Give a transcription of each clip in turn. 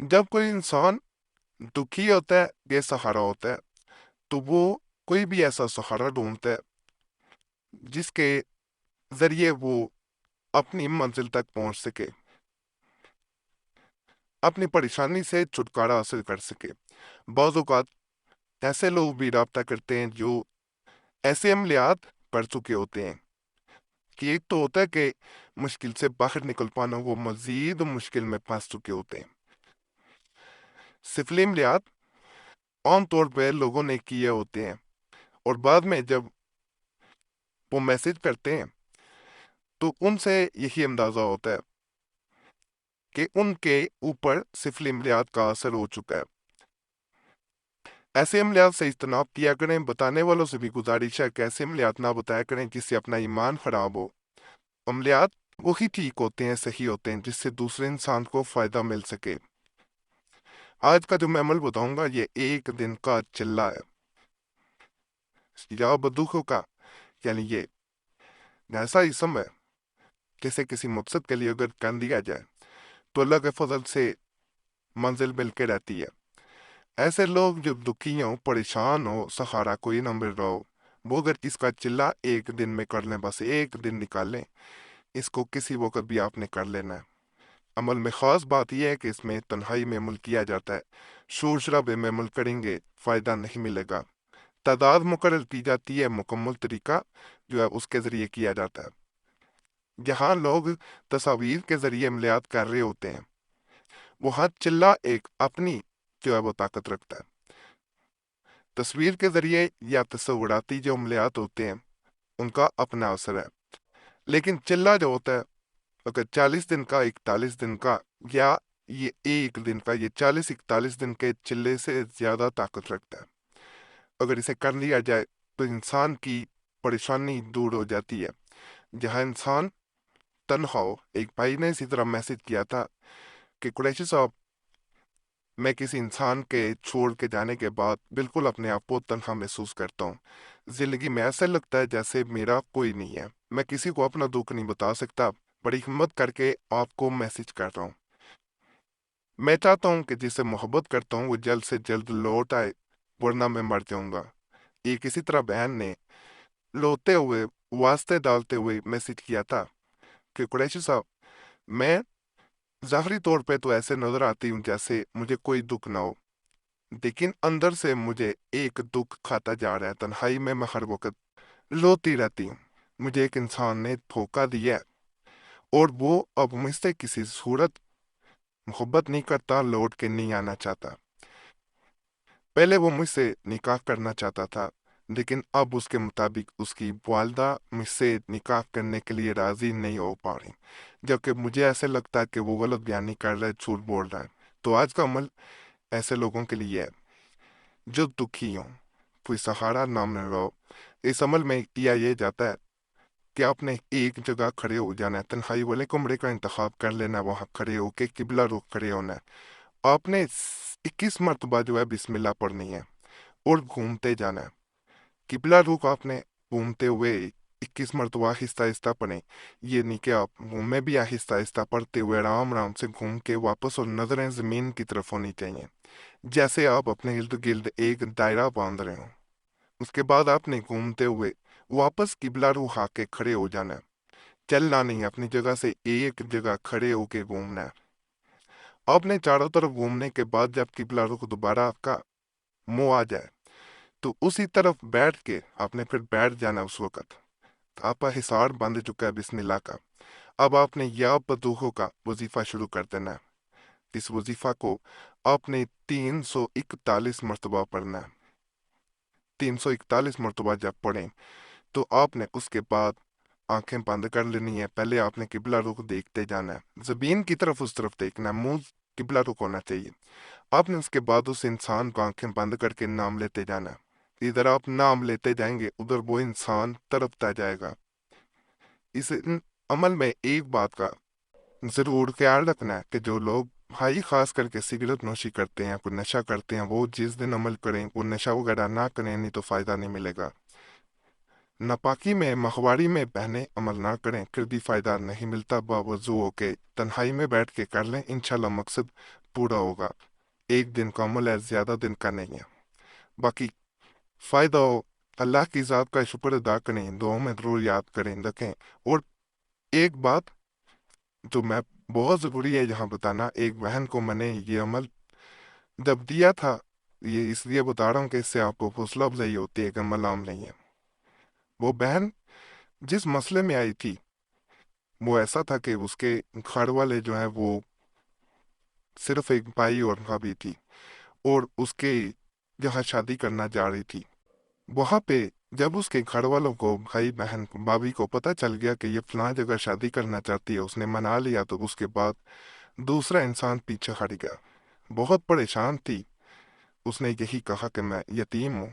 जब कोई इंसान दुखी होता है, बेसहारा होता है, तो वो कोई भी ऐसा सहारा ढूंढता है जिसके जरिए वो अपनी मंजिल तक पहुंच सके, अपनी परेशानी से छुटकारा हासिल कर सके। बाज़ औक़ात ऐसे लोग भी राब्ता करते हैं जो ऐसे अमलियात कर चुके होते हैं कि एक तो होता है कि मुश्किल से बाहर निकल पाना, वो मजीद मुश्किल में फंस चुके होते हैं। सिफली अमलियात आम तौर पर लोगों ने किए होते हैं, और बाद में जब वो मैसेज करते हैं तो उनसे यही अंदाजा होता है कि उनके ऊपर सिफली अमलियात का असर हो चुका है। ऐसे अमलियात से इज्तनाब किया करें। बताने वालों से भी गुजारिश है कि ऐसे अमलियात ना बताया करें जिससे अपना ईमान खराब हो। अमलियात वही ठीक होते हैं, सही होते हैं, जिससे दूसरे इंसान को फायदा मिल सके। आज का जो मैं अमल बताऊंगा ये एक दिन का चिल्ला है या बदूखों का, यानी ये ऐसा इसम है जिसे किसी मकसद के लिए अगर कर दिया जाए तो अल्लाह के फजल से मंजिल मिल के रहती है। ऐसे लोग जो दुखी हो, परेशान हो, सहारा कोई ना मिल रहा हो, वो अगर इसका चिल्ला एक दिन में कर लें, बस एक दिन निकाल लें, इसको किसी वक्त भी आपने कर लेना है। अमल में ख़ास बात यह है कि इसमें तन्हाई में अमल किया जाता है। शोर शराबे में अमल करेंगे फ़ायदा नहीं मिलेगा। तादाद मुकर्रर की जाती है, मुकम्मल तरीका जो है उसके ज़रिए किया जाता है। जहाँ लोग तस्वीर के ज़रिए अमलियात कर रहे होते हैं, वहाँ चिल्ला एक अपनी जो है वो ताकत रखता है। तस्वीर के ज़रिए या तस्वुराती जो अमलियात होते हैं उनका अपना असर है, लेकिन चिल्ला जो होता है अगर 40 दिन का, 41 दिन का, या ये एक दिन का, ये 40-41 दिन के चिल्ले से ज़्यादा ताकत रखता है। अगर इसे कर लिया जाए तो इंसान की परेशानी दूर हो जाती है। जहाँ इंसान तन्हा हो, एक भाई ने इसी तरह मैसेज किया था कि कुरैशी साहब, मैं किसी इंसान के छोड़ के जाने के बाद बिल्कुल अपने आप को तन्हा महसूस करता हूँ। जिंदगी में ऐसा लगता है जैसे मेरा कोई नहीं है। मैं किसी को अपना दुख नहीं बता सकता। बड़ी हिम्मत करके आपको मैसेज कर रहा हूँ। मैं चाहता हूँ कि जिससे मोहब्बत करता हूँ वो जल्द से जल्द लौट आए, वरना मैं मर जाऊंगा। ये किसी तरह बहन ने रोते हुए, वास्ते डालते हुए मैसेज किया था कि कुरैशी साहब, मैं ज़ाहरी तौर पे तो ऐसे नजर आती हूँ जैसे मुझे कोई दुख ना हो, लेकिन अंदर से मुझे एक दुख खाता जा रहा है। तन्हाई में मैं हर वक्त रोती रहती हूँ। मुझे एक इंसान ने धोखा दिया है और वो अब मुझसे किसी सूरत मोहब्बत नहीं करता, लौट के नहीं आना चाहता। पहले वो मुझसे निकाह करना चाहता था, लेकिन अब उसके मुताबिक उसकी वालदा मुझसे निकाह करने के लिए राजी नहीं हो पा रही, जबकि मुझे ऐसे लगता है कि वो गलत बयानी कर रहा है, झूठ बोल रहा है। तो आज का अमल ऐसे लोगों के लिए है जो दुखी हों, कोई सहारा ना मिल रहा हो। इस अमल में किया ये जाता है कि आपने एक जगह खड़े हो जाना है, तन्हाई वाले कमरे का इंतखाब कर लेना है, वहां खड़े होके किबला रुख खड़े होना है। आपने 21 मरतबा जो है बिस्मिल्लाह पढ़नी है और घूमते जाना है। किबला रुख आपने घूमते हुए 21 मरतबा आहिस्ता आहिस्ता पढ़े। ये नहीं कि आप मुंह में भी आहिस्ता आहिस्ता पढ़ते हुए आराम आराम से घूम के वापस, और नजरें जमीन की तरफ होनी चाहिए, जैसे आप अपने इर्द गिर्द एक दायरा बांध रहे हो। उसके बाद आपने घूमते हुए वापस किबला रुख आके खड़े हो जाना है। चलना नहीं, अपनी जगह से एक जगह खड़े होके घूमना है। आपने चारों तरफ घूमने के बाद जब किबला रुख दोबारा आपका मुंह आ जाए तो उसी तरफ बैठ के आपने फिर बैठ जाना। उस वक्त आपका हिसार बंद चुका है बिस्मिल्लाह का। अब आपने या बदूहों का वजीफा शुरू कर देना है। इस वजीफा को आपने 341 मरतबा पढ़ना है। 341 मरतबा जब पढ़ें तो आपने उसके बाद आंखें बंद कर लेनी है। पहले आपने किबला रुख देखते जाना है, जमीन की तरफ, उस तरफ देखना है, मुंह किबला रुख होना चाहिए। आपने उसके बाद उस इंसान को आंखें बंद करके नाम लेते जाना है। इधर आप नाम लेते जाएंगे, उधर वो इंसान तड़पता जाएगा। इस अमल में एक बात का जरूर ख्याल रखना है कि जो लोग भाई खास करके सिगरेट नोशी करते हैं, कोई नशा करते हैं, वो जिस दिन अमल करें वो नशा वगैरह ना करें, नहीं तो फायदा नहीं मिलेगा। नापाकी में, मखवारी में बहने अमल ना करें, फिर भी फायदा नहीं मिलता। बावजू के तन्हाई में बैठ के कर लें, इंशाल्लाह मकसद پورا ہوگا، ایک دن کا عمل ہے، زیادہ دن کا نہیں ہے۔ باقی فائدہ ہو، اللہ کی ذات کا شکر ادا کریں، دعاؤں میں ضرور یاد کریں رکھیں۔ اور ایک بات جو میں بہت ضروری ہے یہاں بتانا، ایک بہن کو میں نے یہ عمل جب دیا تھا، یہ اس لیے بتا رہا ہوں کہ اس سے آپ کو حوصلہ افزائی ہوتی ہے کہ عمل عام نہیں ہے۔ وہ بہن جس مسئلے میں آئی تھی وہ ایسا تھا کہ اس کے گھر والے جو ہیں وہ صرف ایک بھائی اور بھابھی تھی، اور اس کے جہاں شادی کرنا جا رہی تھی، وہاں پہ جب اس کے گھر والوں کو، بھائی بہن بھابھی کو پتہ چل گیا کہ یہ فلاں جگہ شادی کرنا چاہتی ہے، اس نے منا لیا، تو اس کے بعد دوسرا انسان پیچھے ہٹ گیا۔ بہت پریشان تھی، اس نے یہی کہا کہ میں یتیم ہوں،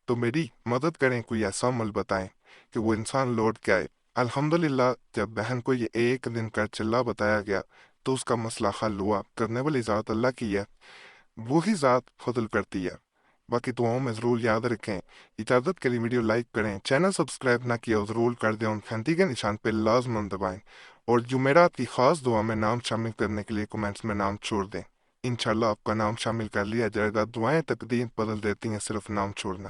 تو میری مدد کریں، کوئی ایسا عمل بتائیں کہ وہ انسان لوٹ کے آئے۔ الحمدللہ جب بہن کو یہ ایک دن کا چلا بتایا گیا تو اس کا مسئلہ حل ہوا۔ کرنے والی ذات اللہ کی ہے، وہی ذات فضل کرتی ہے۔ باقی دعاؤں میں ضرور یاد رکھیں۔ اجازت کے لیے ویڈیو لائک کریں، چینل سبسکرائب نہ کیا ضرور کر دیں، اور گھنٹی کے نشان پہ لازماً دبائیں، اور جمعرات کی خاص دعا میں نام شامل کرنے کے لیے کومنٹس میں نام چھوڑ دیں۔ انشاءاللہ آپ کا نام شامل کر لیا جائے گا۔ دعائیں تقدیر بدل دیتی ہیں، صرف نام چھوڑنا۔